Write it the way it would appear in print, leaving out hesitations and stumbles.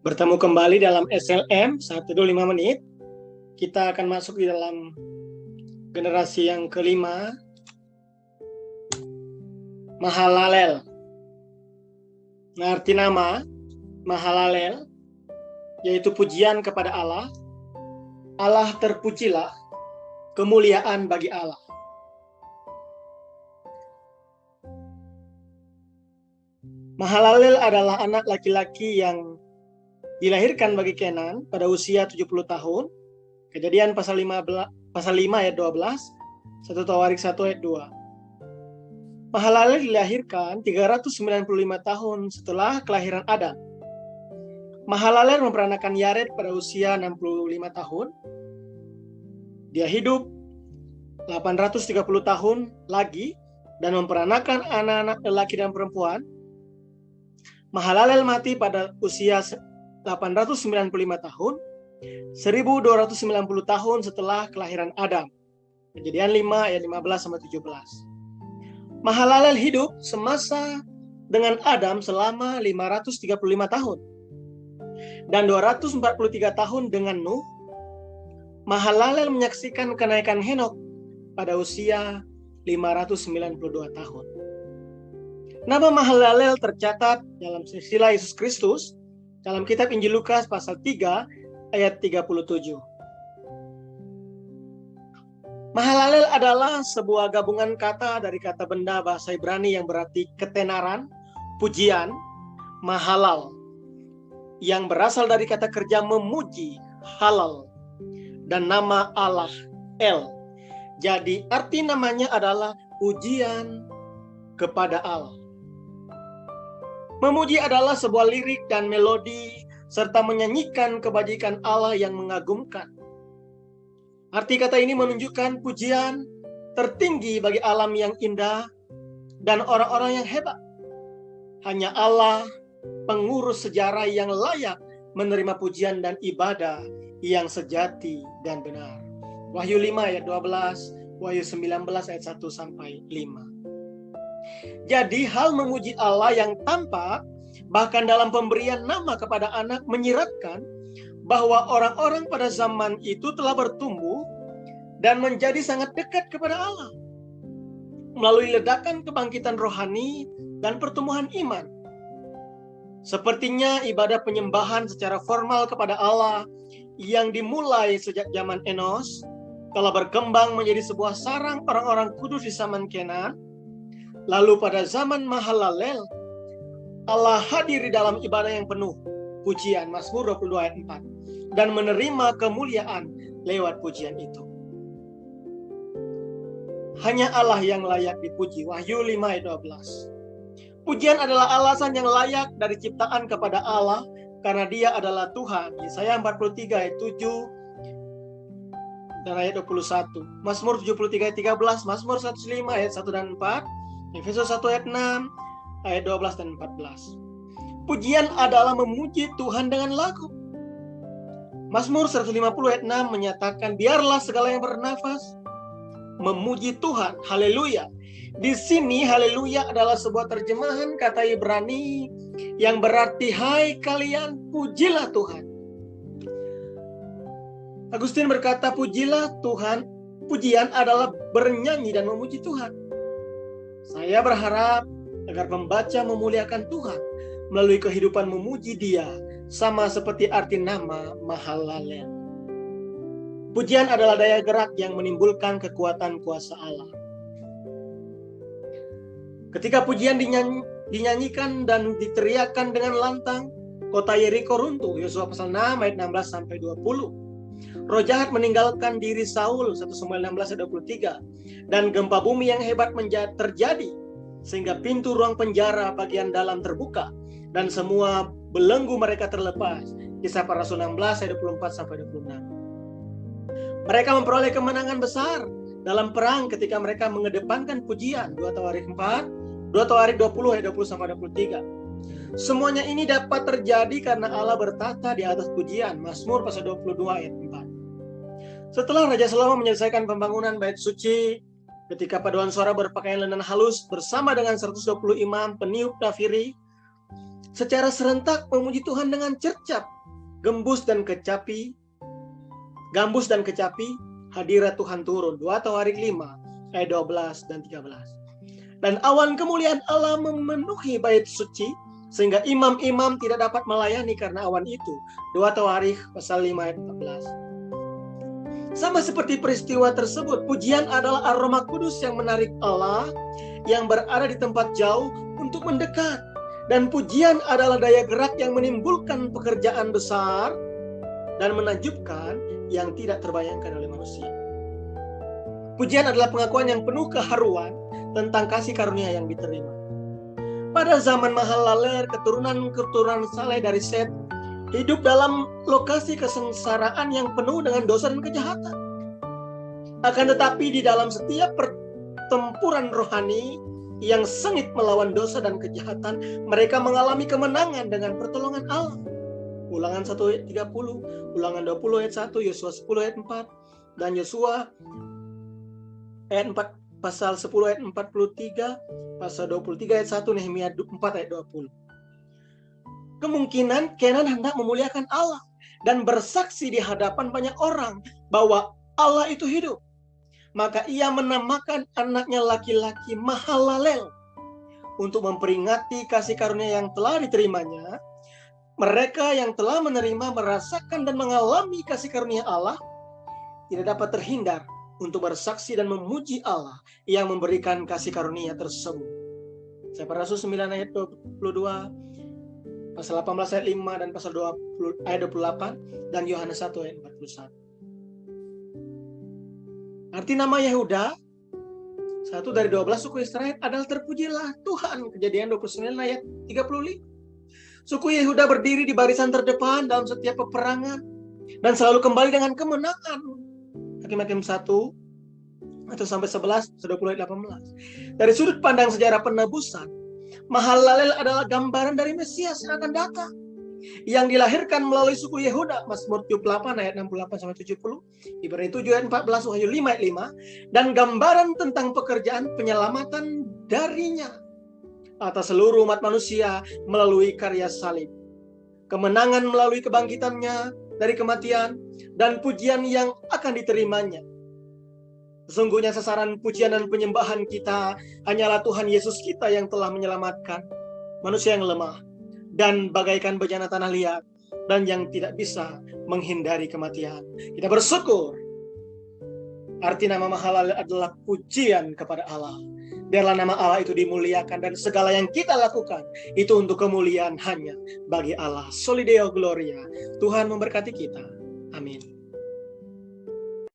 Bertemu kembali dalam SLM 1-5 menit. Kita akan masuk di dalam generasi yang kelima, Mahalalel. Nah, arti nama Mahalalel yaitu pujian kepada Allah. Allah terpujilah, kemuliaan bagi Allah. Mahalalel adalah anak laki-laki yang dilahirkan bagi Kenan pada usia 70 tahun. Kejadian pasal 5 ayat 12, 1 Tawarik 1 ayat 2. Mahalalel dilahirkan 395 tahun setelah kelahiran Adam. Mahalalel memperanakan Yared pada usia 65 tahun. Dia hidup 830 tahun lagi dan memperanakan anak-anak lelaki dan perempuan. Mahalalel mati pada usia 895 tahun, 1290 tahun setelah kelahiran Adam. Kejadian 5 ayat 15-17. Mahalalel hidup semasa dengan Adam selama 535 tahun. Dan 243 tahun dengan Nuh. Mahalalel menyaksikan kenaikan Henok pada usia 592 tahun. Nama Mahalalel tercatat dalam silsilah Yesus Kristus dalam kitab Injil Lukas pasal 3 ayat 37. Mahalalel adalah sebuah gabungan kata dari kata benda bahasa Ibrani yang berarti ketenaran, pujian, mahalal, yang berasal dari kata kerja memuji, halal, dan nama Allah, El. Jadi arti namanya adalah pujian kepada Allah. Memuji adalah sebuah lirik dan melodi serta menyanyikan kebajikan Allah yang mengagumkan. Arti kata ini menunjukkan pujian tertinggi bagi alam yang indah dan orang-orang yang hebat. Hanya Allah, pengurus sejarah yang layak menerima pujian dan ibadah yang sejati dan benar. Wahyu 5 ayat 12, Wahyu 19 ayat 1-5. Jadi hal memuji Allah yang tampak bahkan dalam pemberian nama kepada anak menyiratkan bahwa orang-orang pada zaman itu telah bertumbuh dan menjadi sangat dekat kepada Allah melalui ledakan kebangkitan rohani dan pertumbuhan iman. Sepertinya ibadah penyembahan secara formal kepada Allah yang dimulai sejak zaman Enos telah berkembang menjadi sebuah sarang orang-orang kudus di zaman Kenan. Lalu pada zaman Mahalalel, Allah hadir di dalam ibadah yang penuh pujian, Mazmur 22 ayat 4, dan menerima kemuliaan lewat pujian itu. Hanya Allah yang layak dipuji, Wahyu 5 ayat 12. Pujian adalah alasan yang layak dari ciptaan kepada Allah karena Dia adalah Tuhan. Yesaya 43 ayat 7 dan ayat 21. Mazmur 73 ayat 13, Mazmur 105 ayat 1 dan 4, Efesus 1 ayat 6, ayat 12 dan 14. Pujian adalah memuji Tuhan dengan lagu. Mazmur 150 ayat 6 menyatakan, biarlah segala yang bernafas memuji Tuhan. Haleluya. Di sini haleluya adalah sebuah terjemahan kata Ibrani yang berarti hai kalian, pujilah Tuhan. Agustin berkata, pujilah Tuhan. Pujian adalah bernyanyi dan memuji Tuhan. Saya berharap agar pembaca memuliakan Tuhan melalui kehidupan memuji Dia, sama seperti arti nama Mahalalel. Pujian adalah daya gerak yang menimbulkan kekuatan kuasa Allah. Ketika pujian dinyanyikan dan diteriakkan dengan lantang, kota Yeriko runtuh. Yosua pasal 6 ayat 16-20. Roh jahat meninggalkan diri Saul, 1 Samuel 16 ayat 23. Dan gempa bumi yang hebat terjadi, sehingga pintu ruang penjara bagian dalam terbuka, dan semua belenggu mereka terlepas. Kisah Para Rasul 16 ayat 24-26. Mereka memperoleh kemenangan besar dalam perang ketika mereka mengedepankan pujian. 2 Tawarik 4, 2 Tawarik 20 ayat 20-23. Semuanya ini dapat terjadi karena Allah bertata di atas pujian. Mazmur pasal 22 ayat 4. Setelah Raja Salomo menyelesaikan pembangunan bait suci, ketika paduan suara berpakaian lenan halus bersama dengan 120 imam peniup nafiri secara serentak memuji Tuhan dengan cercap, gambus dan kecapi, hadirat Tuhan turun. 2 Tawarik 5 ayat 12 dan 13. Dan awan kemuliaan Allah memenuhi bait suci, sehingga imam-imam tidak dapat melayani karena awan itu. 2 Tawarikh pasal 5 ayat 14. Sama seperti peristiwa tersebut, pujian adalah aroma kudus yang menarik Allah yang berada di tempat jauh untuk mendekat. Dan pujian adalah daya gerak yang menimbulkan pekerjaan besar dan menakjubkan yang tidak terbayangkan oleh manusia. Pujian adalah pengakuan yang penuh keharuan tentang kasih karunia yang diterima. Pada zaman Mahalaler, keturunan Saleh dari Set hidup dalam lokasi kesengsaraan yang penuh dengan dosa dan kejahatan. Akan tetapi di dalam setiap pertempuran rohani yang sengit melawan dosa dan kejahatan, mereka mengalami kemenangan dengan pertolongan Allah. Ulangan 1 ayat 30, Ulangan 20 ayat 1, Yosua 10 ayat 4, dan Yosua ayat 4, pasal 10 ayat 43, pasal 23 ayat 1, Nehemia 4 ayat 20. Kemungkinan Kenan hendak memuliakan Allah dan bersaksi di hadapan banyak orang bahwa Allah itu hidup. Maka ia menamakan anaknya laki-laki Mahalalel untuk memperingati kasih karunia yang telah diterimanya. Mereka yang telah menerima, merasakan dan mengalami kasih karunia Allah tidak dapat terhindar untuk bersaksi dan memuji Allah yang memberikan kasih karunia tersebut. Sahabat Rasul 9 ayat 22, pasal 18 ayat 5 dan pasal 20 ayat 28, dan Yohanes 1 ayat 41. Arti nama Yehuda, satu dari 12 suku Israel adalah terpujilah Tuhan. Kejadian 29 ayat 35. Suku Yehuda berdiri di barisan terdepan dalam setiap peperangan dan selalu kembali dengan kemenangan. Hakim-Hakim 1 atau sampai 11, 20 ayat 18. Dari sudut pandang sejarah penebusan, Mahalalel adalah gambaran dari Mesias yang akan datang, yang dilahirkan melalui suku Yehuda. Mazmur 78 ayat 68 sampai 70, Ibrani 7 ayat 14, Wahyu 5 ayat 5, dan gambaran tentang pekerjaan penyelamatan darinya atas seluruh umat manusia melalui karya salib, kemenangan melalui kebangkitannya dari kematian, dan pujian yang akan diterimanya. Sesungguhnya sasaran pujian dan penyembahan kita hanyalah Tuhan Yesus kita yang telah menyelamatkan manusia yang lemah dan bagaikan bejana tanah liat dan yang tidak bisa menghindari kematian. Kita bersyukur. Arti nama Mahalalel adalah pujian kepada Allah. Biarlah nama Allah itu dimuliakan dan segala yang kita lakukan itu untuk kemuliaan hanya bagi Allah. Soli Deo Gloria. Tuhan memberkati kita. Amin.